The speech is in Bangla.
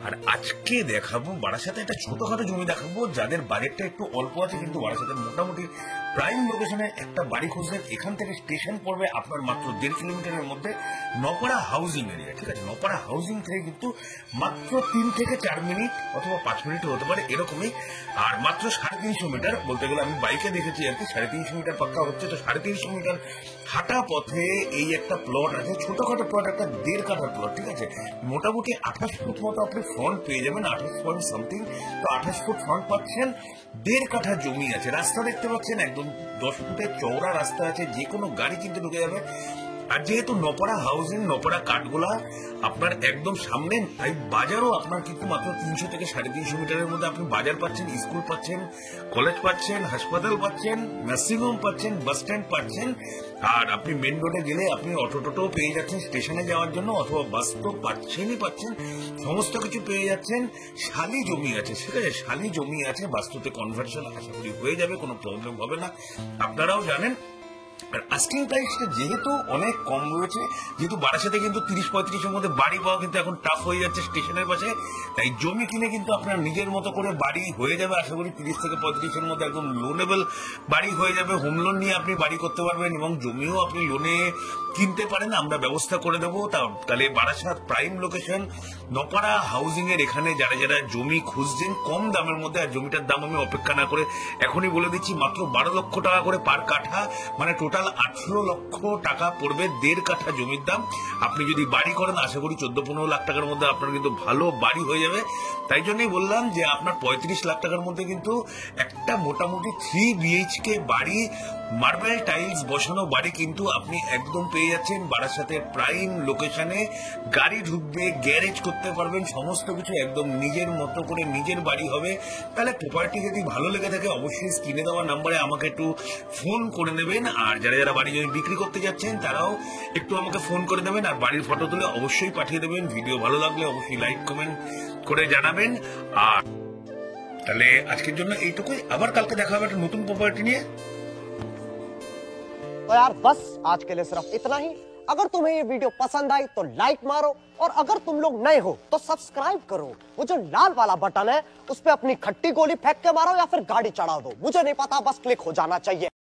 আর আজকে দেখাবো বারাসাতে একটা ছোটখাটো জমি দেখাবো, যাদের বাজেটটা একটু অল্প আছে কিন্তু বারাসাতের মোটামুটি প্রাইম লোকেশনে একটা বাড়ি খুঁজছেন। এখান থেকে স্টেশন পড়বে আপনার মাত্র 1.5 কিলোমিটারের মধ্যে নপাড়া হাউজিং এরিয়া। ঠিক আছে, নপাড়া হাউজিং থেকে কিন্তু মাত্র 3 থেকে 4 মিনিট অথবা 5 মিনিটও হতে পারে এরকমই। আর মাত্র 350 মিটার, বলতে গেলে আমি বাইকে দেখেছি আর কি, 350 মিটার পাক্কা হচ্ছে। তো 350 মিটার হাঁটা পথে এই একটা প্লট আছে, ছোটখাটো প্লট, একটা 1.5 কাঠার প্লট। ঠিক আছে, মোটামুটি 28 ফুট মতো আপনি ফ্রন্ট পেয়ে যাবেন, 28 পয়েন্ট সামথিং। তো 28 ফুট ফ্রন্ট পাচ্ছেন, 1.5 কাঠা জমি আছে, রাস্তা দেখতে পাচ্ছেন একদম 10 ফুটের চওড়া রাস্তা আছে, যে কোনো গাড়ি কিন্তু ঢুকে যাবে। আর যেহেতু নপাড়া হাউজিং, নপাড়া কাঠগোলা আপনার একদম সামনে, তাই বাজারও আপনার কিন্তু মাত্র 300 থেকে 350 মিটারের মধ্যে আপনি বাজার পাচ্ছেন, স্কুল পাচ্ছেন, কলেজ পাচ্ছেন, হাসপাতাল পাচ্ছেন, নার্সিং হোম পাচ্ছেন, বাস স্ট্যান্ড পাচ্ছেন। আর আপনি মেন রোডে গেলে আপনি অটো টোটো পেয়ে যাচ্ছেন স্টেশনে যাওয়ার জন্য, অথবা বাস তো পাচ্ছেন, সমস্ত কিছু পেয়ে যাচ্ছেন। শালি জমি আছে, ঠিক আছে, শালি জমি আছে, বাস্তুতে কনভার্সন আশা করি হয়ে যাবে, কোনো প্রবলেম হবে না, আপনারাও জানেন। আর আস্কিং প্রাইসটা যেহেতু অনেক কম রয়েছে, যেহেতু বারাসাতে কিন্তু 30-35 এর মধ্যে বাড়ি পাওয়া কিন্তু এখন টাফ হয়ে যাচ্ছে স্টেশনের পাশে, তাই জমি কিনে কিন্তু আপনার নিজের মতো করে বাড়ি হয়ে যাবে আশা করি 30 থেকে 35 এর মধ্যে একদম লোনেবল বাড়ি হয়ে যাবে। হোম লোন নিয়ে আপনি বাড়ি করতে পারবেন এবং জমিও আপনি লোনে কিনতে পারেন, আমরা ব্যবস্থা করে দেবো। তাহলে বারাসাত প্রাইম লোকেশন নপাড়া হাউজিং এর এখানে যারা যারা জমি খুঁজছেন কম দামের মধ্যে, আর জমিটার দাম আমি অপেক্ষা না করে এখনই বলে দিচ্ছি, মাত্র 12 লক্ষ টাকা করে পার কাঠা, মানে টোটাল 18 লক্ষ টাকা পড়বে 1.5 কাঠা জমির দাম। আপনি যদি বাড়ি করেন আশা করি 14-15 লাখ টাকার মধ্যে আপনার কিন্তু ভালো বাড়ি হয়ে যাবে। তাই জন্যই বললাম যে আপনার 35 লাখ টাকার মধ্যে কিন্তু একটা মোটামুটি 3 BHK বাড়ি, মার্বেল টাইলস বসানো বাড়ি কিন্তু আপনি একদম পেয়ে যাচ্ছেন বারাসাতের প্রাইম লোকেশনে। গাড়ি ঢুকবে, গ্যারেজ করতে পারবেন, সমস্ত কিছু একদম নিজের মতো করে নিজের বাড়ি হবে। তাহলে প্রপার্টি যদি ভালো লেগে থাকে অবশ্যই স্ক্রিনে দেওয়া নাম্বারে আমাকে একটু ফোন করে নেবেন। আর যারা যারা বাড়ি জমি বিক্রি করতে যাচ্ছেন তারাও একটু আমাকে ফোন করে দেবেন, আর বাড়ির ফটো তুলে অবশ্যই পাঠিয়ে দেবেন। ভিডিও ভালো লাগলে অবশ্যই লাইক কমেন্ট করে জানাবেন। আর তাহলে আজকের জন্য এইটুকুই, আবার কালকে দেখা হবে একটা নতুন প্রপার্টি নিয়ে। तो यार बस आज के लिए सिर्फ इतना ही। अगर तुम्हें ये वीडियो पसंद आई तो लाइक मारो, और अगर तुम लोग नए हो तो सब्सक्राइब करो। वो जो लाल वाला बटन है उस पे अपनी खट्टी गोली फेंक के मारो या फिर गाड़ी चढ़ा दो, मुझे नहीं पता, बस क्लिक हो जाना चाहिए।